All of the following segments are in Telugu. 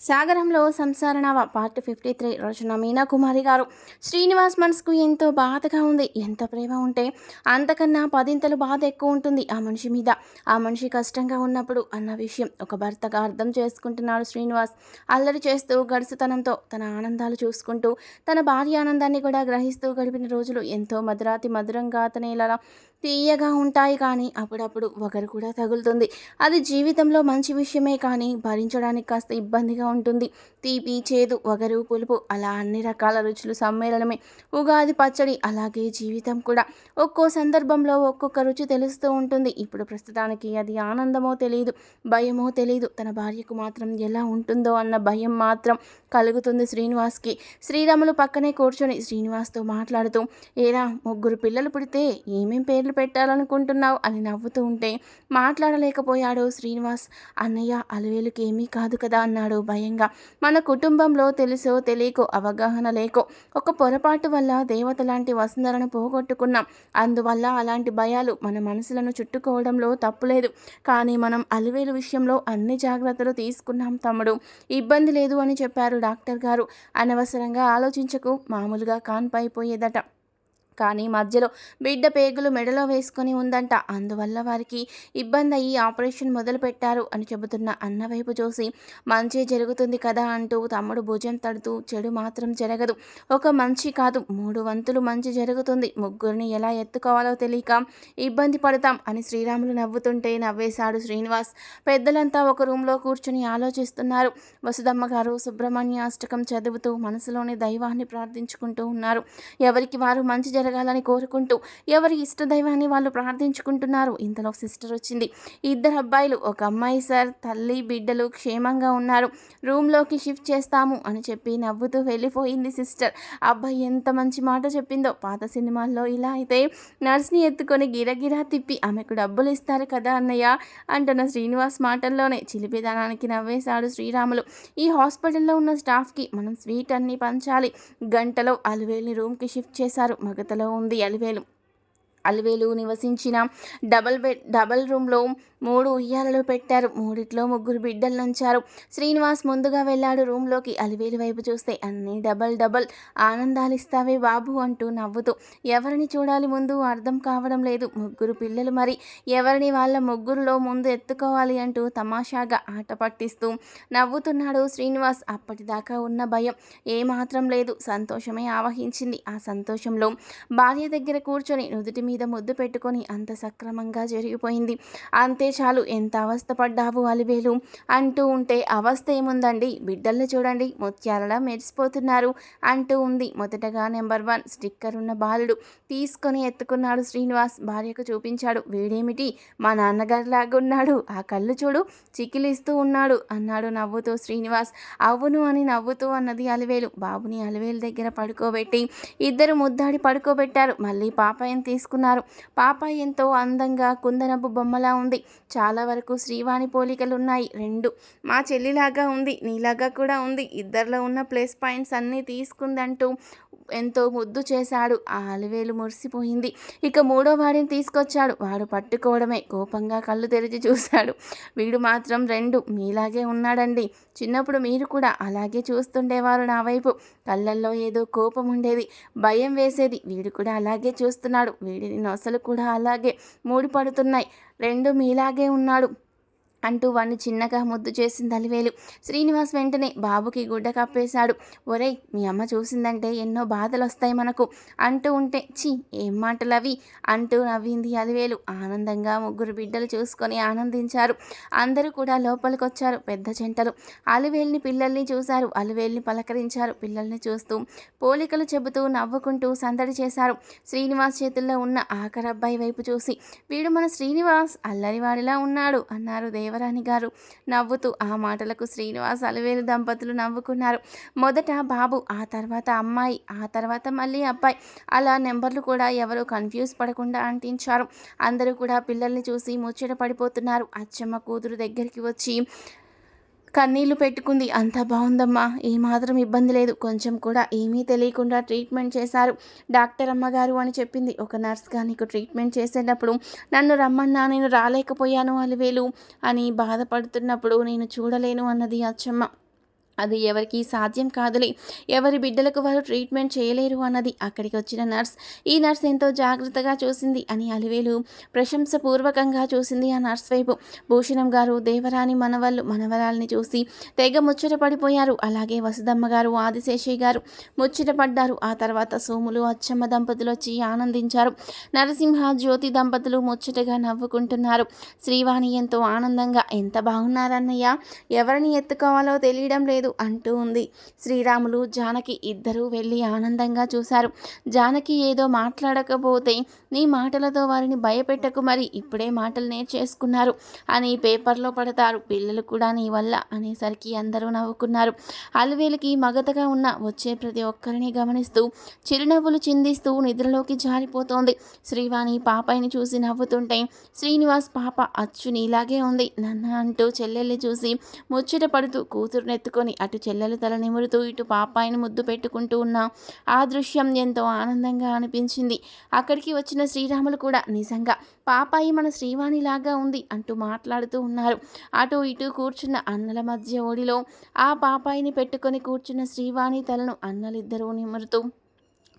సాగరంలో సంసారనవ పార్ట్ 53 రచన మీనాకుమారి గారు. శ్రీనివాస్ మనసుకు ఎంతో బాధగా ఉంది. ఎంత ప్రేమ ఉంటే అంతకన్నా పదింతలు బాధ ఎక్కువ ఉంటుంది ఆ మనిషి మీద. ఆ మనిషి కష్టంగా ఉన్నప్పుడు అన్న విషయం ఒక భర్తగా అర్థం చేసుకుంటున్నాడు శ్రీనివాస్. అల్లరి చేస్తూ గడుసుతనంతో తన ఆనందాలు చూసుకుంటూ తన భార్య ఆనందాన్ని కూడా గ్రహిస్తూ గడిపిన రోజులు ఎంతో మధురాతి మధురంగా అతనేలా తీయగా ఉంటాయి. కానీ అప్పుడప్పుడు ఒకరు కూడా తగులుతుంది. అది జీవితంలో మంచి విషయమే, కానీ భరించడానికి కాస్త ఇబ్బందిగా ఉంటుంది. తీపి, చేదు, వగరు, పులుపు అలా అన్ని రకాల రుచులు సమ్మేళనమే ఉగాది పచ్చడి. అలాగే జీవితం కూడా ఒక్కో సందర్భంలో ఒక్కొక్క రుచి తెలుస్తూ ఉంటుంది. ఇప్పుడు ప్రస్తుతానికి అది ఆనందమో తెలియదు, భయమో తెలియదు. తన భార్యకు మాత్రం ఎలా ఉంటుందో అన్న భయం మాత్రం కలుగుతుంది శ్రీనివాస్కి. శ్రీరాములు పక్కనే కూర్చొని శ్రీనివాస్తో మాట్లాడుతూ, ఏరా ముగ్గురు పిల్లలు పుడితే ఏమేం పేర్లు పెట్టాలనుకుంటున్నావు అని నవ్వుతూ ఉంటే మాట్లాడలేకపోయాడు శ్రీనివాస్. అన్నయ్య, అలవేలుకి ఏమీ కాదు కదా అన్నాడు భయంగా. మన కుటుంబంలో తెలుసో తెలియకో, అవగాహన లేకో ఒక పొరపాటు వల్ల దేవత లాంటి వసుంధరను పోగొట్టుకున్నాం. అందువల్ల అలాంటి భయాలు మన మనసులను చుట్టుకోవడంలో తప్పులేదు. కానీ మనం అలవేలు విషయంలో అన్ని జాగ్రత్తలు తీసుకున్నాం తమ్ముడు, ఇబ్బంది లేదు అని చెప్పారు డాక్టర్ గారు. అనవసరంగా ఆలోచించకు, మామూలుగా కాన్పైపోయేదట. కానీ మధ్యలో బిడ్డ పేగులు మెడలో వేసుకొని ఉందంట. అందువల్ల వారికి ఇబ్బంది అయ్యి ఆపరేషన్ మొదలు పెట్టారు అని చెబుతున్న అన్న వైపు చూసి, మంచి జరుగుతుంది కదా అంటూ తమ్ముడు భుజం తడుతూ, చెడు మాత్రం జరగదు, ఒక మంచి కాదు 3 వంతులు మంచి జరుగుతుంది. ముగ్గురిని ఎలా ఎత్తుకోవాలో తెలియక ఇబ్బంది పడతాం అని శ్రీరాములు నవ్వుతుంటే నవ్వేశాడు శ్రీనివాస్. పెద్దలంతా ఒక రూమ్లో కూర్చుని ఆలోచిస్తున్నారు. వసుదమ్మ గారు సుబ్రహ్మణ్య అష్టకం చదువుతూ మనసులోని దైవాన్ని ప్రార్థించుకుంటూ ఉన్నారు. ఎవరికి వారు మంచి జరగాలని కోరుకుంటూ ఎవరి ఇష్టదైవాన్ని వాళ్ళు ప్రార్థించుకుంటున్నారు. ఇంతలో సిస్టర్ వచ్చింది. 2 అబ్బాయిలు, 1 అమ్మాయి సార్. తల్లి బిడ్డలు క్షేమంగా ఉన్నారు, రూమ్లోకి షిఫ్ట్ చేస్తాము అని చెప్పి నవ్వుతూ వెళ్ళిపోయింది సిస్టర్. అబ్బాయి ఎంత మంచి మాట చెప్పిందో. పాత సినిమాల్లో ఇలా అయితే నర్స్ని ఎత్తుకొని గిరగిరా తిప్పి ఆమెకు డబ్బులు ఇస్తారు కదా అన్నయ్య అంటున్న శ్రీనివాస్ మాటల్లోనే చిలిపిదనానికి నవ్వేశాడు శ్రీరాములు. ఈ హాస్పిటల్లో ఉన్న స్టాఫ్కి మనం స్వీట్ అన్నీ పంచాలి. గంటలో అలివేల్ని రూమ్కి షిఫ్ట్ చేశారు. మగతలో ఉంది అలివేలు నివసించిన డబల్ రూమ్లో 3 ఉయ్యాలలు పెట్టారు. 3ట్లో 3 బిడ్డలు ఉంచారు. శ్రీనివాస్ ముందుగా వెళ్ళాడు రూమ్లోకి. అలివేలు వైపు చూస్తే అన్నీ డబల్ ఆనందాలు ఇస్తావే బాబు అంటూ నవ్వుతూ, ఎవరిని చూడాలి ముందు అర్థం కావడం లేదు. 3 పిల్లలు, మరి ఎవరిని వాళ్ళ 3లో ముందు ఎత్తుకోవాలి అంటూ తమాషాగా ఆట పట్టిస్తూ నవ్వుతున్నాడు శ్రీనివాస్. అప్పటిదాకా ఉన్న భయం ఏమాత్రం లేదు, సంతోషమే ఆవహించింది. ఆ సంతోషంలో భార్య దగ్గర కూర్చొని నుదుటి మీద ముద్దు పెట్టుకొని అంత సక్రమంగా జరిగిపోయింది. అంతే చాలు. ఎంత అవస్థపడ్డావు అలివేలు అంటూ ఉంటే, అవస్థ ఏముందండి, బిడ్డల్ని చూడండి ముత్యాలలా మెరిసిపోతున్నారు అంటూ ఉంది. మొదటగా నెంబర్ 1 స్టిక్కర్ ఉన్న బాలుడు తీసుకొని ఎత్తుకున్నాడు శ్రీనివాస్. భార్యకు చూపించాడు. వీడేమిటి మా నాన్నగారిలాగా ఉన్నాడు, ఆ కళ్ళు చూడు చికిలిస్తూ ఉన్నాడు అన్నాడు నవ్వుతూ శ్రీనివాస్. అవును అని నవ్వుతూ అన్నది అలివేలు. బాబుని అలివేలు దగ్గర పడుకోబెట్టి 2 ముద్దాడి పడుకోబెట్టారు. మళ్ళీ పాపాయిని తీసుకున్నారు. పాపాయి ఎంతో అందంగా కుందనపు బొమ్మలా ఉంది. చాలా వరకు శ్రీవాణి పోలికలున్నాయి. 2 మా చెల్లిలాగా ఉంది, నీలాగా కూడా ఉంది, ఇద్దరిలో ఉన్న ప్లస్ పాయింట్స్ అన్నీ తీసుకుందంటూ ఎంతో ముద్దు చేశాడు. ఆ అలివేలు మురిసిపోయింది. ఇక 3వ వాడిని తీసుకొచ్చాడు. వాడు పట్టుకోవడమే. కోపంగా కళ్ళు తెరిచి చూశాడు. వీడు మాత్రం 2 మీలాగే ఉన్నాడండి. చిన్నప్పుడు మీరు కూడా అలాగే చూస్తుండేవారు నా వైపు. కళ్ళల్లో ఏదో కోపం ఉండేది, భయం వేసేది. వీడు కూడా అలాగే చూస్తున్నాడు. వీడిని నొసలు కూడా అలాగే మూడిపడుతున్నాయి. 2 మీలాగే ఉన్నాడు అంటూ వాణ్ణి చిన్నగా ముద్దు చేసింది అలివేలు. శ్రీనివాస్ వెంటనే బాబుకి గుడ్డ కప్పేశాడు. ఒరేయ్, మీ అమ్మ చూసిందంటే ఎన్నో బాధలు వస్తాయి మనకు అంటూ ఉంటే, ఛీ ఏం మాటలు అవి అంటూ నవ్వింది అలివేలు. ఆనందంగా 3 బిడ్డలు చూసుకొని ఆనందించారు. అందరూ కూడా లోపలికి వచ్చారు. పెద్ద జంటలు అలివేల్ని పిల్లల్ని చూశారు. అలివేల్ని పలకరించారు. పిల్లల్ని చూస్తూ పోలికలు చెబుతూ నవ్వుకుంటూ సందడి చేశారు. శ్రీనివాస్ చేతుల్లో ఉన్న ఆఖరబ్బాయి వైపు చూసి, వీడు మన శ్రీనివాస్ అల్లరివాడిలా ఉన్నాడు అన్నారు దేవరాణి గారు నవ్వుతూ. ఆ మాటలకు శ్రీనివాస్ అలివేలు దంపతులు నవ్వుకున్నారు. మొదట బాబు, ఆ తర్వాత అమ్మాయి, ఆ తర్వాత మళ్ళీ అబ్బాయి. అలా నెంబర్లు కూడా ఎవరు కన్ఫ్యూజ్ పడకుండా అంటించారు. అందరూ కూడా పిల్లల్ని చూసి ముచ్చట పడిపోతున్నారు. అచ్చమ్మ కూతురు దగ్గరికి వచ్చి కన్నీళ్లు పెట్టుకుంది. అంతా బాగుందమ్మా, ఏమాత్రం ఇబ్బంది లేదు, కొంచెం కూడా ఏమీ తెలియకుండా ట్రీట్మెంట్ చేశారు డాక్టర్ అమ్మగారు అని చెప్పింది. ఒక నర్స్గా నీకు ట్రీట్మెంట్ చేసేటప్పుడు నన్ను రమ్మన్నా నేను రాలేకపోయాను అలివేలు అని బాధపడుతున్నప్పుడు నేను చూడలేను అన్నది అచ్చమ్మ. అది ఎవరికీ సాధ్యం కాదులే, ఎవరి బిడ్డలకు వారు ట్రీట్మెంట్ చేయలేరు అన్నది అక్కడికి వచ్చిన నర్స్. ఈ నర్స్ ఎంతో జాగ్రత్తగా చూసింది అని అలివేలు ప్రశంసపూర్వకంగా చూసింది ఆ నర్స్ వైపు. భూషణం గారు దేవరాని మనవరాల్ని చూసి తెగ ముచ్చట పడిపోయారు. అలాగే వసుదమ్మ గారు, ఆదిశేషయ్య గారు ముచ్చట పడ్డారు. ఆ తర్వాత సోములు, అచ్చమ్మ దంపతులు వచ్చి ఆనందించారు. నరసింహ, జ్యోతి దంపతులు ముచ్చటగా నవ్వుకుంటున్నారు. శ్రీవాణి ఎంతో ఆనందంగా, ఎంత బాగున్నారన్నయ్య, ఎవరిని ఎత్తుకోవాలో తెలియడం లేదు అంటూ ఉంది. శ్రీరాములు, జానకి ఇద్దరూ వెళ్ళి ఆనందంగా చూశారు. జానకి ఏదో మాట్లాడకపోతే నీ మాటలతో వారిని భయపెట్టకు, మరి ఇప్పుడే మాటలు నేర్చేసుకున్నారు అని పేపర్లో పడతారు పిల్లలు కూడా నీ వల్ల అనేసరికి అందరూ నవ్వుకున్నారు. అలివేలుకి మగతగా ఉన్న వచ్చే ప్రతి ఒక్కరిని గమనిస్తూ చిరునవ్వులు చిందిస్తూ నిద్రలోకి జారిపోతోంది. శ్రీవాణి పాపాయిని చూసి నవ్వుతుంటే శ్రీనివాస్ పాప అచ్చు నీలాగే ఉంది నాన్న అంటూ చెల్లెల్ని చూసి ముచ్చట పడుతూ కూతురునెత్తుకొని అటు చెల్లెలు తల నిమురుతూ ఇటు పాపాయిని ముద్దు పెట్టుకుంటూ ఉన్న ఆ దృశ్యం ఎంతో ఆనందంగా అనిపించింది. అక్కడికి వచ్చిన శ్రీరాములు కూడా నిజంగా పాపాయి మన శ్రీవాణిలాగా ఉంది అంటూ మాట్లాడుతూ ఉన్నారు. అటు ఇటు కూర్చున్న అన్నల మధ్య ఒడిలో ఆ పాపాయిని పెట్టుకొని కూర్చున్న శ్రీవాణి తలను అన్నలిద్దరూ నిమురుతూ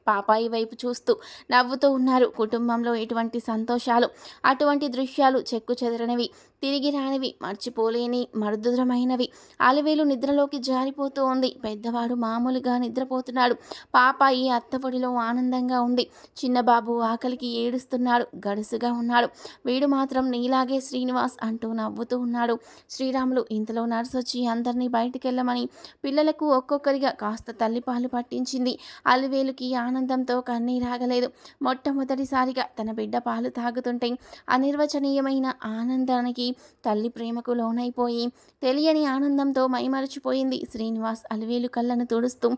పాపాయి వైపు చూస్తూ నవ్వుతూ ఉన్నారు. కుటుంబంలో ఎటువంటి సంతోషాలు, అటువంటి దృశ్యాలు చెక్కు చెదరనివి, తిరిగి రానివి, మర్చిపోలేని మరుదురమైనవి. అలివేలు నిద్రలోకి జారిపోతూ ఉంది. పెద్దవాడు మామూలుగా నిద్రపోతున్నాడు. పాపాయి అత్తపొడిలో ఆనందంగా ఉంది. చిన్నబాబు ఆకలికి ఏడుస్తున్నాడు, గడుసుగా ఉన్నాడు. వీడు మాత్రం నీలాగే శ్రీనివాస్ అంటూ నవ్వుతూ ఉన్నాడు. శ్రీరాములు ఇంతలో నర్సు వచ్చి అందరినీ బయటికెళ్ళమని పిల్లలకు ఒక్కొక్కరిగా కాస్త తల్లిపాలు పట్టించింది. అలివేలుకి ఆనందంతో కన్నీరాగలేదు. మొట్టమొదటిసారిగా తన బిడ్డ పాలు తాగుతుంటే అనిర్వచనీయమైన ఆనందానికి, తల్లి ప్రేమకు లోనైపోయి తెలియని ఆనందంతో మైమరచిపోయింది. శ్రీనివాస్ అలివేలు కళ్ళను తుడుస్తూ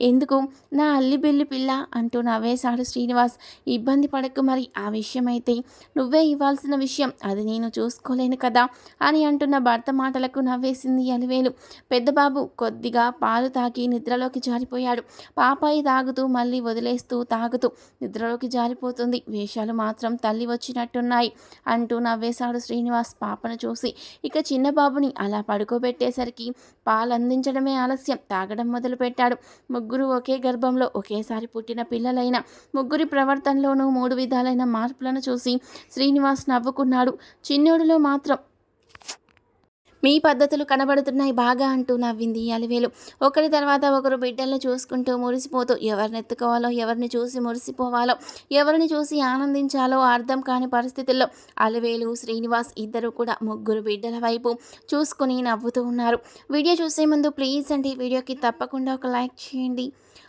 ఎందుకు నా అల్లిబిల్లి పిల్ల అంటూ నవ్వేశాడు శ్రీనివాస్. ఇబ్బంది పడకు, మరి ఆ విషయమైతే నువ్వే ఇవ్వాల్సిన విషయం, అది నేను చూసుకోలేను కదా అని అంటున్న భర్త మాటలకు నవ్వేసింది అలివేలు. పెద్దబాబు కొద్దిగా పాలు తాగి నిద్రలోకి జారిపోయాడు. పాపాయి తాగుతూ మళ్ళీ వదిలేస్తూ తాగుతూ నిద్రలోకి జారిపోతుంది. వేషాలు మాత్రం తల్లి వచ్చినట్టున్నాయి అంటూ నవ్వేశాడు శ్రీనివాస్ పాపను చూసి. ఇక చిన్నబాబుని అలా పడుకోబెట్టేసరికి పాలు అందించడమే ఆలస్యం, తాగడం మొదలుపెట్టాడు. ముగ్గురు ఒకే గర్భంలో ఒకేసారి పుట్టిన పిల్లలైన ముగ్గురి ప్రవర్తనలోనూ 3 విధాలైన మార్పులను చూసి శ్రీనివాస్ నవ్వుకున్నాడు. చిన్నోడిలో మాత్రం మీ పద్ధతులు కనబడుతున్నాయి బాగా అంటూ నవ్వింది అలివేలు. ఒకరి తర్వాత ఒకరు బిడ్డలను చూసుకుంటూ మురిసిపోతూ ఎవరిని ఎత్తుకోవాలో, ఎవరిని చూసి మురిసిపోవాలో, ఎవరిని చూసి ఆనందించాలో అర్థం కాని పరిస్థితుల్లో అలివేలు, శ్రీనివాస్ ఇద్దరు కూడా ముగ్గురు బిడ్డల వైపు చూసుకుని నవ్వుతూ ఉన్నారు. వీడియో చూసే ముందు ప్లీజ్ అండి వీడియోకి తప్పకుండా ఒక లైక్ చేయండి.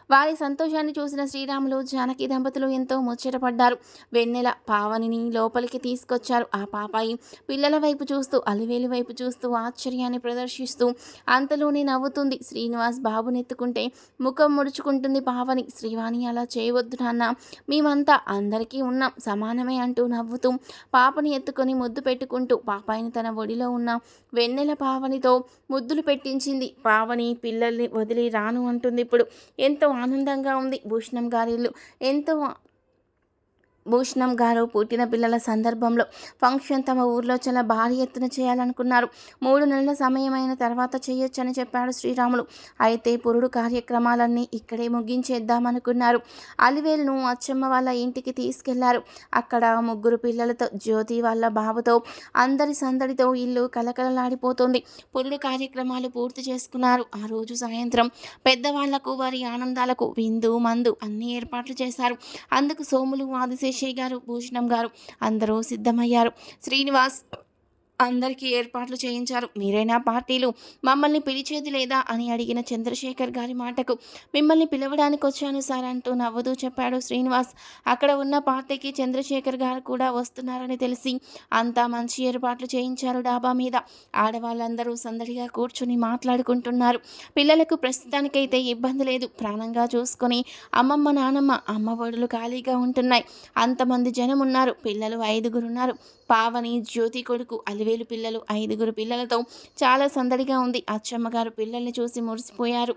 వారి సంతోషాన్ని చూసిన శ్రీరాములు, జానకి దంపతులు ఎంతో ముచ్చటపడ్డారు. వెన్నెల పావనిని లోపలికి తీసుకొచ్చారు. ఆ పాపాయి పిల్లల వైపు చూస్తూ, అలివేలు వైపు చూస్తూ ఆశ్చర్యాన్ని ప్రదర్శిస్తూ అంతలోనే నవ్వుతుంది. శ్రీనివాస్ బాబునెత్తుకుంటే ముఖం ముడుచుకుంటుంది పావని. శ్రీవాణి అలా చేయవద్దు నాన్న, మేమంతా అందరికీ ఉన్నాం, సమానమే అంటూ నవ్వుతూ పాపని ఎత్తుకొని ముద్దు పెట్టుకుంటూ పాపాయిని తన ఒడిలో ఉన్న వెన్నెల పావనితో ముద్దులు పెట్టించింది. పావని పిల్లల్ని వదిలి రాను అంటుంది. ఇప్పుడు ఎంతో ఆనందంగా ఉంది. భూషణం గారు పుట్టిన పిల్లల సందర్భంలో ఫంక్షన్ తమ ఊర్లో చాలా భారీ ఎత్తున చేయాలనుకున్నారు. 3 నెలల సమయం అయిన తర్వాత చేయొచ్చని చెప్పాడు శ్రీరాములు. అయితే పురుడు కార్యక్రమాలన్నీ ఇక్కడే ముగించేద్దామనుకున్నారు. అలివేలును అచ్చమ్మ వాళ్ళ ఇంటికి తీసుకెళ్లారు. అక్కడ 3 పిల్లలతో, జ్యోతి వాళ్ళ బాబుతో, అందరి సందడితో ఇల్లు కలకలలాడిపోతుంది. పురుడు కార్యక్రమాలు పూర్తి చేసుకున్నారు. ఆ రోజు సాయంత్రం పెద్దవాళ్లకు వారి ఆనందాలకు విందు మందు అన్ని ఏర్పాట్లు చేశారు. అందుకు సోములు, ఆదిశేషయ్య గారు, భూషణం గారు అందరూ సిద్ధమయ్యారు. శ్రీనివాస్ అందరికీ ఏర్పాట్లు చేయించారు. మీరైనా పార్టీలు మమ్మల్ని పిలిచేది లేదా అని అడిగిన చంద్రశేఖర్ గారి మాటకు మిమ్మల్ని పిలవడానికి వచ్చాను సార్ అంటూ నవ్వుతూ చెప్పాడు శ్రీనివాస్. అక్కడ ఉన్న పార్టీకి చంద్రశేఖర్ గారు కూడా వస్తున్నారని తెలిసి అంతా మంచి ఏర్పాట్లు చేయించారు. డాబా మీద ఆడవాళ్ళందరూ సందడిగా కూర్చుని మాట్లాడుకుంటున్నారు. పిల్లలకు ప్రస్తుతానికైతే ఇబ్బంది లేదు, ప్రాణంగా చూసుకొని అమ్మమ్మ నానమ్మ అమ్మ ఒడులు ఖాళీగా ఉంటున్నాయి. అంతమంది జనం ఉన్నారు. పిల్లలు 5గురు ఉన్నారు. పావని, జ్యోతి కొడుకు అలివేలు పిల్లలు 5గురు పిల్లలతో చాలా సందడిగా ఉంది. అచ్చమ్మగారు పిల్లల్ని చూసి మురిసిపోయారు.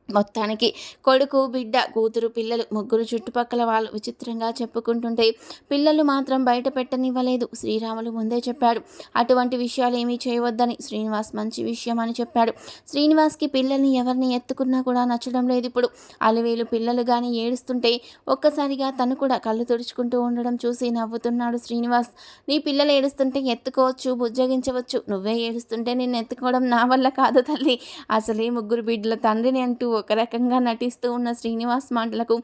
మొత్తానికి కొడుకు, బిడ్డ, కూతురు, పిల్లలు ముగ్గురు చుట్టుపక్కల వాళ్ళు విచిత్రంగా చెప్పుకుంటుంటే పిల్లలు మాత్రం బయట పెట్టనివ్వలేదు. శ్రీరాములు ముందే చెప్పాడు, అటువంటి విషయాలు ఏమీ చేయవద్దని. శ్రీనివాస్ మంచి విషయం అని చెప్పాడు. శ్రీనివాస్కి పిల్లల్ని ఎవరిని ఎత్తుకున్నా కూడా నచ్చడం లేదు. ఇప్పుడు అలివేలు పిల్లలు కానీ ఏడుస్తుంటే ఒక్కసారిగా తను కూడా కళ్ళు తుడుచుకుంటూ ఉండడం చూసి నవ్వుతున్నాడు శ్రీనివాస్. నీ పిల్లలు ఏడుస్తుంటే ఎత్తుకోవచ్చు, బుజ్జగించవచ్చు, నువ్వే ఏడుస్తుంటే నిన్ను ఎత్తుకోవడం నా వల్ల కాదు తల్లి. అసలే ముగ్గురు బిడ్డల తండ్రిని అంటూ ఒక రకంగా నటిస్తూ ఉన్న శ్రీనివాస్ మాటలకు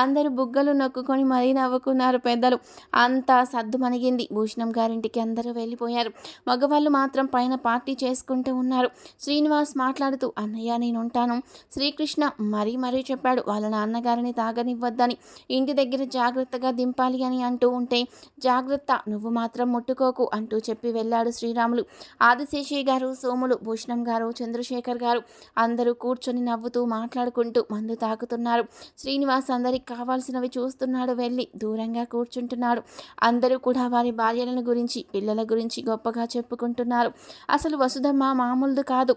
అందరూ బుగ్గలు నొక్కుకొని మరీ నవ్వుకున్నారు పెద్దలు. అంతా సద్దుమణిగింది. భూషణం గారింటికి అందరూ వెళ్ళిపోయారు. మగవాళ్ళు మాత్రం పైన పార్టీ చేసుకుంటూ ఉన్నారు. శ్రీనివాస్ మాట్లాడుతూ, అన్నయ్య నేనుంటాను. శ్రీకృష్ణ మరీ చెప్పాడు వాళ్ళ నాన్నగారిని తాగనివ్వద్దని, ఇంటి దగ్గర జాగ్రత్తగా దింపాలి అని అంటూ ఉంటే, జాగ్రత్త, నువ్వు మాత్రం ముట్టుకోకు అంటూ చెప్పి వెళ్ళాడు శ్రీరాములు. ఆదిశేషయ్య గారు, సోములు, భూషణం గారు, చంద్రశేఖర్ గారు అందరూ కూర్చొని నవ్వుతూ మాట్లాడుకుంటూ మందు తాగుతున్నారు. శ్రీనివాస్ అందరికి కావాల్సినవి చూస్తున్నాడు. వెళ్ళి దూరంగా కూర్చుంటున్నాడు. అందరూ కూడా వారి భార్యలను గురించి, పిల్లల గురించి గొప్పగా చెప్పుకుంటున్నారు. అసలు వసుధమ్మ మామూలుది కాదు,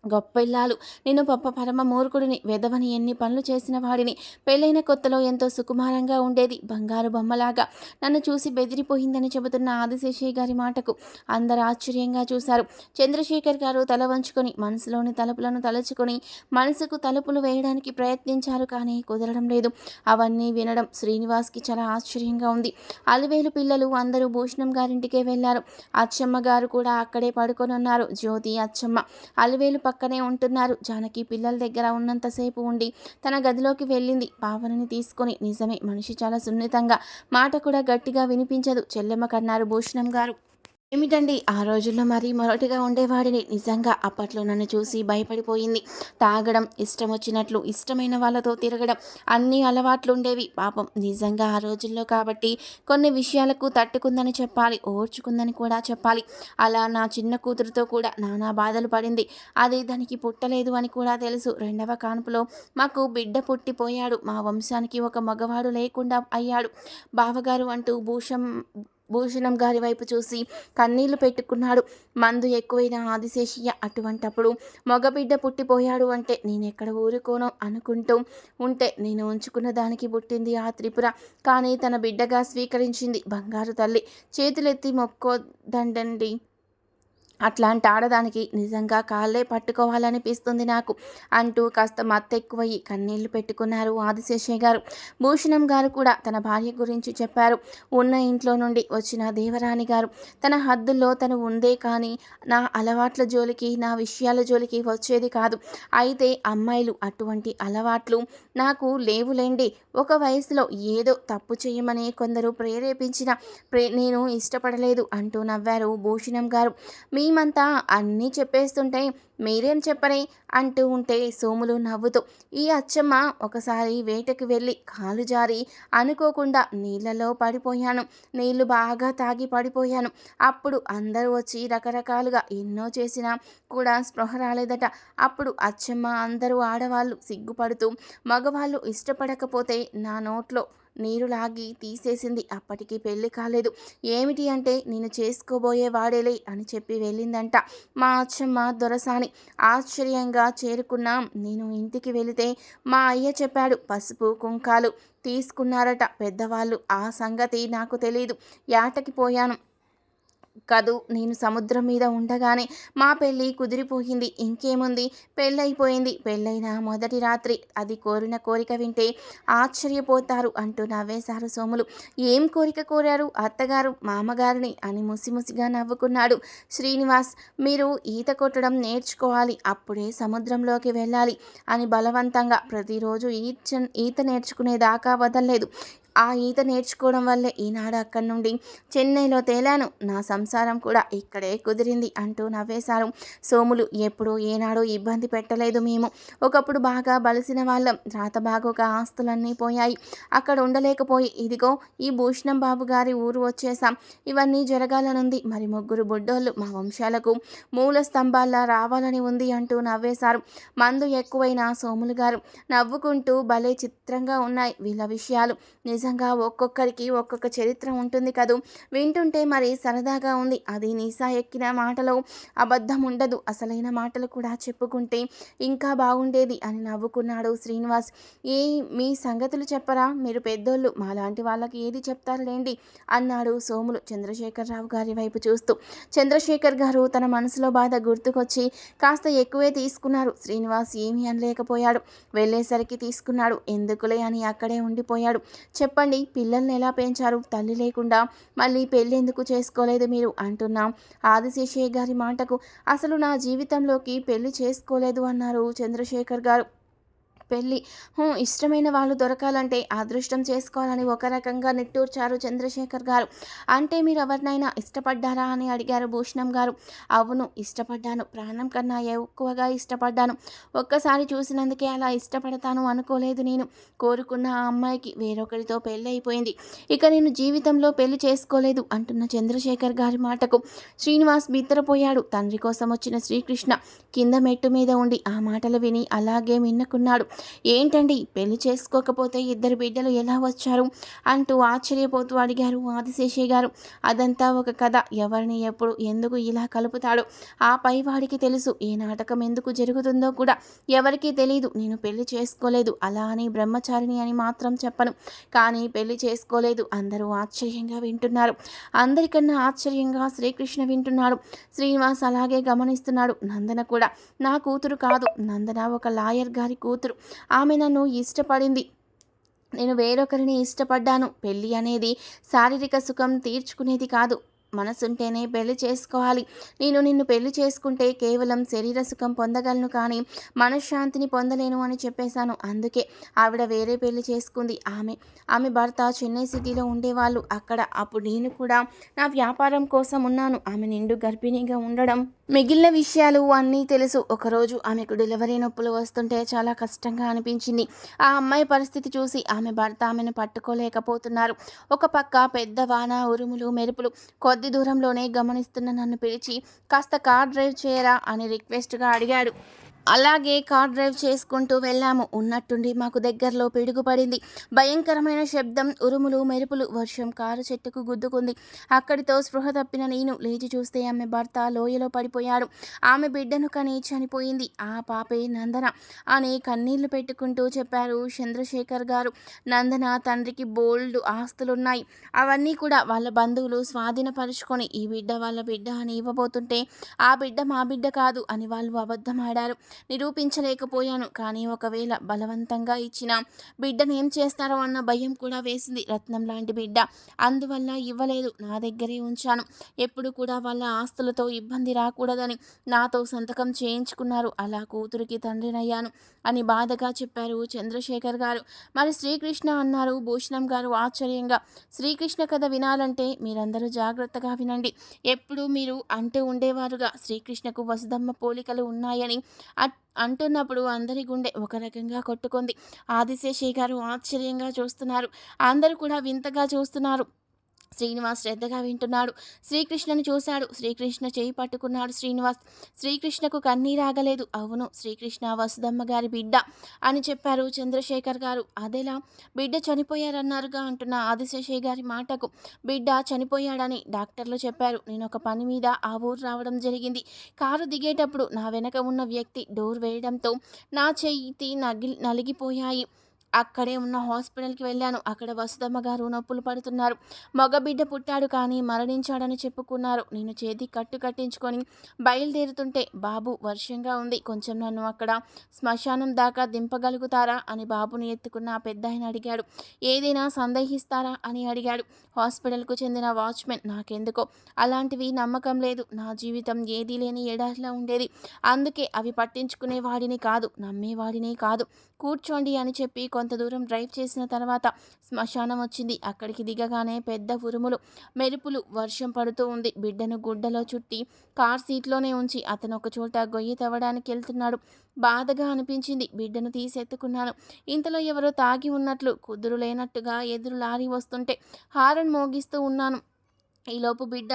గొప్ప ఇల్లాలు. నేను పరమ మూర్ఖుడిని, వెధవని, ఎన్ని పనులు చేసిన వాడిని. పెళ్ళైన కొత్తలో ఎంతో సుకుమారంగా ఉండేది, బంగారు బొమ్మలాగా. నన్ను చూసి బెదిరిపోయిందని చెబుతున్న ఆదిశేషయ్య గారి మాటకు అందరూ ఆశ్చర్యంగా చూశారు. చంద్రశేఖర్ గారు తల వంచుకొని మనసులోని తలుపులను తలుచుకొని మనసుకు తలుపులు వేయడానికి ప్రయత్నించారు, కానీ కుదరడం లేదు. అవన్నీ వినడం శ్రీనివాస్కి చాలా ఆశ్చర్యంగా ఉంది. అలివేలు పిల్లలు అందరూ భూషణం గారింటికే వెళ్ళారు. అచ్చమ్మ గారు కూడా అక్కడే పడుకొని ఉన్నారు. జ్యోతి, అచ్చమ్మ అలివేలు పక్కనే ఉంటున్నారు. జానకి పిల్లల దగ్గర ఉన్నంతసేపు ఉండి తన గదిలోకి వెళ్ళింది. పావనని తీసుకొని. నిజమే, మనిషి చాలా సున్నితంగా, మాట కూడా గట్టిగా వినిపించదు చెల్లెమ్మ కన్నారు భూషణం గారు. ఏమిటండి, ఆ రోజుల్లో మరీ మొరటిగా ఉండేవాడిని. నిజంగా అప్పట్లో నన్ను చూసి భయపడిపోయింది. తాగడం, ఇష్టం వచ్చినట్లు ఇష్టమైన వాళ్ళతో తిరగడం, అన్ని అలవాట్లు ఉండేవి. పాపం నిజంగా ఆ రోజుల్లో కాబట్టి కొన్ని విషయాలకు తట్టుకుందని చెప్పాలి, ఓర్చుకుందని కూడా చెప్పాలి. అలా నా చిన్న కూతురుతో కూడా నానా బాధలు పడింది. అది దానికి పుట్టలేదు అని కూడా తెలుసు. రెండవ కాన్పులో మాకు బిడ్డ పుట్టిపోయాడు. మా వంశానికి ఒక మగవాడు లేకుండా అయ్యాడు బావగారు అంటూ భూషణం గారి వైపు చూసి కన్నీళ్లు పెట్టుకున్నాడు. మందు ఎక్కువైన ఆదిశేషయ్య అటువంటప్పుడు మగబిడ్డ పుట్టిపోయాడు అంటే నేనెక్కడ ఊరుకోనో అనుకుంటూ ఉంటే, నేను ఉంచుకున్న దానికి పుట్టింది ఆ త్రిపుర. కానీ తన బిడ్డగా స్వీకరించింది బంగారు తల్లి. చేతులెత్తి మొక్కోదండండి, అట్లాంటి ఆడదానికి నిజంగా కాళ్ళే పట్టుకోవాలనిపిస్తుంది నాకు అంటూ కాస్త మత్తెక్కువయ్యి కన్నీళ్లు పెట్టుకున్నారు ఆదిశేషయ్య గారు. భూషణం గారు కూడా తన భార్య గురించి చెప్పారు. ఉన్న ఇంట్లో నుండి వచ్చిన దేవరాణి గారు తన హద్దుల్లో తను ఉందే కానీ నా అలవాట్ల జోలికి, నా విషయాల జోలికి వచ్చేది కాదు. అయితే అమ్మాయిలు అటువంటి అలవాట్లు నాకు లేవులేండి. ఒక వయసులో ఏదో తప్పు చేయమని కొందరు ప్రేరేపించిన నేను ఇష్టపడలేదు అంటూ నవ్వారు భూషణం గారు. మేమంతా అన్నీ చెప్పేస్తుంటే మీరేం చెప్పరే అంటూ ఉంటే సోములు నవ్వుతూ, ఈ అచ్చమ్మ ఒకసారి వేటకి వెళ్ళి కాలు జారి అనుకోకుండా నీళ్ళలో పడిపోయాను. నీళ్లు బాగా తాగి పడిపోయాను. అప్పుడు అందరూ వచ్చి రకరకాలుగా ఎన్నో చేసినా కూడా స్పృహ రాలేదట. అప్పుడు అచ్చమ్మ అందరూ ఆడవాళ్ళు సిగ్గుపడుతూ మగవాళ్ళు ఇష్టపడకపోతే నా నోట్లో నీరు లాగి తీసేసింది. అప్పటికి పెళ్లి కాలేదు. ఏమిటి అంటే నేను చేసుకోబోయే వాడేలే అని చెప్పి వెళ్ళిందంట మా అచ్చమ్మ దొరసాని. ఆశ్చర్యంగా చేరుకున్నాం. నేను ఇంటికి వెళితే మా అయ్య చెప్పాడు, పసుపు కుంకాలు తీసుకున్నారట పెద్దవాళ్ళు. ఆ సంగతి నాకు తెలీదు. యాటకి పోయాను కదూ, నేను సముద్రం మీద ఉండగానే మా పెళ్ళి కుదిరిపోయింది. ఇంకేముంది, పెళ్ళైపోయింది. పెళ్ళైన మొదటి రాత్రి అది కోరిన కోరిక వింటే ఆశ్చర్యపోతారు అంటూ నవ్వేశారు సోములు. ఏం కోరిక కోరారు అత్తగారు మామగారిని అని ముసిముసిగా నవ్వుకున్నాడు శ్రీనివాస్. మీరు ఈత కొట్టడం నేర్చుకోవాలి, అప్పుడే సముద్రంలోకి వెళ్ళాలి అని బలవంతంగా ప్రతిరోజు ఈత నేర్చుకునేదాకా వదలలేదు. ఆ ఈత నేర్చుకోవడం వల్లే ఈనాడు అక్కడి నుండి చెన్నైలో తేలాను. నా సంసారం కూడా ఇక్కడే కుదిరింది అంటూ నవ్వేశారు సోములు. ఎప్పుడు ఏనాడు ఇబ్బంది పెట్టలేదు మేము. ఒకప్పుడు బాగా బలిసిన వాళ్ళం. రాత బాగోక ఆస్తులన్నీ పోయాయి. అక్కడ ఉండలేకపోయి ఇదిగో ఈ భూషణం బాబు గారి ఊరు వచ్చేసాం. ఇవన్నీ జరగాలనుంది. మరి ముగ్గురు బుడ్డోళ్ళు మా వంశాలకు మూల స్తంభాల్లా రావాలని ఉంది అంటూ నవ్వేశారు. మందు ఎక్కువైన సోములు గారు నవ్వుకుంటూ భలే చిత్రంగా ఉన్నాయి వీళ్ళ విషయాలు. నిజం నిజంగా ఒక్కొక్కరికి ఒక్కొక్క చరిత్ర ఉంటుంది కదూ! వింటుంటే మరి సరదాగా ఉంది. అది నిశా ఎక్కిన మాటలో అబద్ధం ఉండదు. అసలైన మాటలు కూడా చెప్పుకుంటే ఇంకా బాగుండేది అని నవ్వుకున్నాడు శ్రీనివాస్. ఏ మీ సంగతులు చెప్పరా? మీరు పెద్దోళ్ళు. మాలాంటి వాళ్ళకి ఏది చెప్తారులేండి అన్నాడు సోములు చంద్రశేఖరరావు గారి వైపు చూస్తూ. చంద్రశేఖర్ గారు తన మనసులో బాధ గుర్తుకొచ్చి కాస్త ఎక్కువే తీసుకున్నారు. శ్రీనివాస్ ఏమీ అనలేకపోయాడు. వెళ్ళేసరికి తీసుకున్నాడు. ఎందుకులే అని అక్కడే ఉండిపోయాడు. చెప్పండి, పిల్లల్ని ఎలా పెంచారు? తల్లి లేకుండా మళ్ళీ పెళ్ళెందుకు చేసుకోలేదు మీరు అంటున్నా ఆదిశేషయ్య గారి మాటకు అసలు నా జీవితంలోకి పెళ్లి చేసుకోలేదు అన్నారు చంద్రశేఖర్ గారు. పెళ్ళి ఇష్టమైన వాళ్ళు దొరకాలంటే అదృష్టం చేసుకోవాలని ఒక రకంగా నిట్టూర్చారు చంద్రశేఖర్ గారు. అంటే మీరు ఎవరినైనా ఇష్టపడ్డారా అని అడిగారు భూషణం గారు. అవును, ఇష్టపడ్డాను. ప్రాణం కన్నా ఎక్కువగా ఇష్టపడ్డాను. ఒక్కసారి చూసినందుకే అలా ఇష్టపడతాను అనుకోలేదు నేను. కోరుకున్న ఆ అమ్మాయికి వేరొకరితో పెళ్ళి అయిపోయింది. ఇక నేను జీవితంలో పెళ్లి చేసుకోలేదు అంటున్న చంద్రశేఖర్ గారి మాటకు శ్రీనివాస్ బిత్తరపోయాడు. తండ్రి కోసం వచ్చిన శ్రీకృష్ణ కింద మెట్టు మీద ఉండి ఆ మాటలు విని అలాగే మిన్నకున్నాడు. ఏంటండి, పెళ్లి చేసుకోకపోతే ఇద్దరు బిడ్డలు ఎలా వచ్చారు అంటూ ఆశ్చర్యపోతూ అడిగారు ఆదిశేషయ్య గారు. అదంతా ఒక కథ. ఎవరిని ఎప్పుడు ఎందుకు ఇలా కలుపుతాడో ఆ పైవాడికి తెలుసు. ఏ నాటకం ఎందుకు జరుగుతుందో కూడా ఎవరికీ తెలియదు. నేను పెళ్లి చేసుకోలేదు, అలా అని బ్రహ్మచారిని అని మాత్రం చెప్పను. కానీ పెళ్లి చేసుకోలేదు. అందరూ ఆశ్చర్యంగా వింటున్నారు. అందరికన్నా ఆశ్చర్యంగా శ్రీకృష్ణ వింటున్నాడు. శ్రీనివాస్ అలాగే గమనిస్తున్నాడు. నందన కూడా నా కూతురు కాదు. నందన ఒక లాయర్ గారి కూతురు. ఆమె నన్ను ఇష్టపడింది. నేను వేరొకరిని ఇష్టపడ్డాను. పెళ్ళి అనేది శారీరక సుఖం తీర్చుకునేది కాదు. మనసుంటేనే పెళ్లి చేసుకోవాలి. నేను నిన్ను పెళ్లి చేసుకుంటే కేవలం శరీర సుఖం పొందగలను, కానీ మనశ్శాంతిని పొందలేను అని చెప్పేశాను. అందుకే ఆవిడ వేరే పెళ్లి చేసుకుంది. ఆమె భర్త చెన్నై సిటీలో ఉండేవాళ్ళు అక్కడ. అప్పుడు నేను కూడా నా వ్యాపారం కోసం ఉన్నాను. ఆమె నిండు గర్భిణీగా ఉండడం, మిగిలిన విషయాలు అన్నీ తెలుసు. ఒకరోజు ఆమెకు డెలివరీ నొప్పులు వస్తుంటే చాలా కష్టంగా అనిపించింది. ఆ అమ్మాయి పరిస్థితి చూసి ఆమె భర్త ఆమెను పట్టుకోలేకపోతున్నారు. ఒక పక్క పెద్ద వాన, ఉరుములు, మెరుపులు కొద్ది దూరంలోనే గమనిస్తున్న నన్ను పిలిచి కాస్త కార్ డ్రైవ్ చేయరా అని రిక్వెస్ట్గా అడిగాడు. అలాగే కార్ డ్రైవ్ చేసుకుంటూ వెళ్ళాము. ఉన్నట్టుండి మాకు దగ్గరలో పిడుగు పడింది. భయంకరమైన శబ్దం, ఉరుములు, మెరుపులు, వర్షం. కారు చెట్టుకు గుద్దుకుంది. అక్కడితో స్పృహ తప్పిన నేను లేచి చూస్తే ఆమె భర్త లోయలో పడిపోయాడు. ఆమె బిడ్డను కని చనిపోయింది. ఆ పాపే నందన అని కన్నీళ్లు పెట్టుకుంటూ చెప్పారు చంద్రశేఖర్ గారు. నందన తండ్రికి బోల్డ్ ఆస్తులున్నాయి. అవన్నీ కూడా వాళ్ళ బంధువులు స్వాధీనపరుచుకొని ఈ బిడ్డ వాళ్ళ బిడ్డ అని ఇవ్వబోతుంటే ఆ బిడ్డ మా బిడ్డ కాదు అని వాళ్ళు అబద్ధం ఆడారు. నిరూపించలేకపోయాను. కానీ ఒకవేళ బలవంతంగా ఇచ్చిన బిడ్డను ఏం చేస్తారో అన్న భయం కూడా వేసింది. రత్నం లాంటి బిడ్డ, అందువల్ల ఇవ్వలేదు. నా దగ్గరే ఉంచాను. ఎప్పుడు కూడా వాళ్ళ ఆస్తులతో ఇబ్బంది రాకూడదని నాతో సంతకం చేయించుకున్నారు. అలా కూతురికి తండ్రినయ్యాను అని బాధగా చెప్పారు చంద్రశేఖర్ గారు. మరి శ్రీకృష్ణ అన్నారు భూషణం గారు ఆశ్చర్యంగా. శ్రీకృష్ణ కథ వినాలంటే మీరందరూ జాగ్రత్తగా వినండి. ఎప్పుడు మీరు అంటూ ఉండేవారుగా శ్రీకృష్ణకు వసుదమ్మ పోలికలు ఉన్నాయని. అంటున్నప్పుడు అందరి గుండె ఒక రకంగా కొట్టుకుంది. ఆదిశేషయ్య గారు ఆశ్చర్యంగా చూస్తున్నారు. అందరూ కూడా వింతగా చూస్తున్నారు. శ్రీనివాస్ శ్రద్ధగా వింటున్నాడు. శ్రీకృష్ణను చూశాడు. శ్రీకృష్ణ చేయి పట్టుకున్నాడు శ్రీనివాస్. శ్రీకృష్ణకు కన్నీరాగలేదు. అవును, శ్రీకృష్ణ వసుదమ్మ గారి బిడ్డ అని చెప్పారు చంద్రశేఖర్ గారు. అదెలా? బిడ్డ చనిపోయారన్నారుగా అంటున్న ఆదిశేషయ్య గారి మాటకు బిడ్డ చనిపోయాడని డాక్టర్లు చెప్పారు. నేను ఒక పని మీద ఆ ఊరు రావడం జరిగింది. కారు దిగేటప్పుడు నా వెనక ఉన్న వ్యక్తి డోర్ వేయడంతో నా చెయ్యి నలిగిపోయాయి. అక్కడే ఉన్న హాస్పిటల్కి వెళ్ళాను. అక్కడ వసుదమ్మ గారు నొప్పులు పడుతున్నారు. మగబిడ్డ పుట్టాడు కానీ మరణించాడని చెప్పుకున్నారు. నేను చేతి కట్టు కట్టించుకొని బయలుదేరుతుంటే బాబు వర్షంగా ఉంది, కొంచెం నన్ను అక్కడ శ్మశానం దాకా దింపగలుగుతారా అని బాబుని ఎత్తుకున్న ఆ పెద్ద ఆయన అడిగాడు. ఏదైనా సందేహిస్తారా అని అడిగాడు హాస్పిటల్కు చెందిన వాచ్మెన్. నాకెందుకో అలాంటివి నమ్మకం లేదు. నా జీవితం ఏదీ లేని ఎడారిలా ఉండేది. అందుకే అవి పట్టించుకునే వాడిని కాదు, నమ్మేవాడిని కాదు. కూర్చోండి అని చెప్పి కొంత దూరం డ్రైవ్ చేసిన తర్వాత శ్మశానం వచ్చింది. అక్కడికి దిగగానే పెద్ద ఉరుములు, మెరుపులు, వర్షం పడుతూ ఉంది. బిడ్డను గుడ్డలో చుట్టి కార్ సీట్లోనే ఉంచి అతను ఒక చోట గొయ్యి తవ్వడానికి వెళ్తున్నాడు. బాధగా అనిపించింది. బిడ్డను తీసెత్తుకున్నాను. ఇంతలో ఎవరో తాగి ఉన్నట్లు, కుదురు లేనట్టుగా ఎదురు లారీ వస్తుంటే హారన్ మోగిస్తూ ఉన్నాను. ఈలోపు బిడ్డ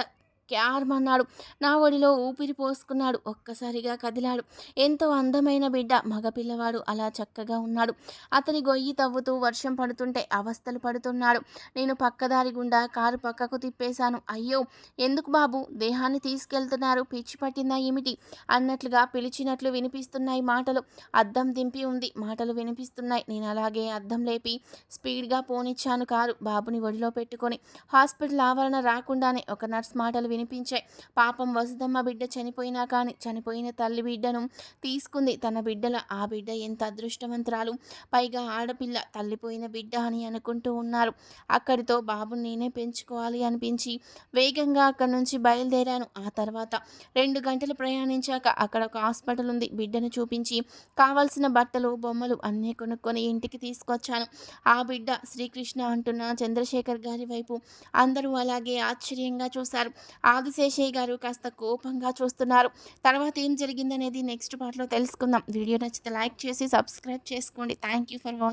క్యార్మన్నాడు. నా ఒడిలో ఊపిరి పోసుకున్నాడు. ఒక్కసారిగా కదిలాడు. ఎంతో అందమైన బిడ్డ, మగపిల్లవాడు అలా చక్కగా ఉన్నాడు. అతని గొయ్యి తవ్వుతూ వర్షం పడుతుంటే అవస్థలు పడుతున్నాడు. నేను పక్కదారి గుండా కారు పక్కకు తిప్పేశాను. అయ్యో, ఎందుకు బాబు దేహాన్ని తీసుకెళ్తున్నారు? పిచ్చి పట్టిందా ఏమిటి అన్నట్లుగా పిలిచినట్లు వినిపిస్తున్నాయి మాటలు. అద్దం దింపి ఉంది, మాటలు వినిపిస్తున్నాయి. నేను అలాగే అద్దం లేపి స్పీడ్గా పోనిచ్చాను కారు. బాబుని ఒడిలో పెట్టుకొని హాస్పిటల్ ఆవరణ రాకుండానే ఒక నర్స్ మాటలు వినిపించాయి. పాపం వసుదమ్మ బిడ్డ చనిపోయినా కానీ చనిపోయిన తల్లి బిడ్డను తీసుకుంది. తన బిడ్డల ఆ బిడ్డ ఎంత అదృష్టవంతురాలు, పైగా ఆడపిల్ల, తల్లిపోయిన బిడ్డ అని అనుకుంటూ ఉన్నారు. అక్కడితో బాబుని నేనే పెంచుకోవాలి అనిపించి వేగంగా అక్కడి నుంచి బయలుదేరాను. ఆ తర్వాత 2 గంటలు ప్రయాణించాక అక్కడ ఒక హాస్పిటల్ ఉంది. బిడ్డను చూపించి కావాల్సిన బట్టలు బొమ్మలు అన్నీ కొనుక్కొని ఇంటికి తీసుకొచ్చాను. ఆ బిడ్డ శ్రీకృష్ణ అంటున్న చంద్రశేఖర్ గారి వైపు అందరూ అలాగే ఆశ్చర్యంగా చూశారు. ఆదిశేషయ్య గారు కాస్త కోపంగా చూస్తున్నారు. తర్వాత ఏం జరిగిందనేది నెక్స్ట్ పార్ట్లో తెలుసుకుందాం. వీడియో నచ్చితే లైక్ చేసి సబ్స్క్రైబ్ చేసుకోండి. Thank you for watching.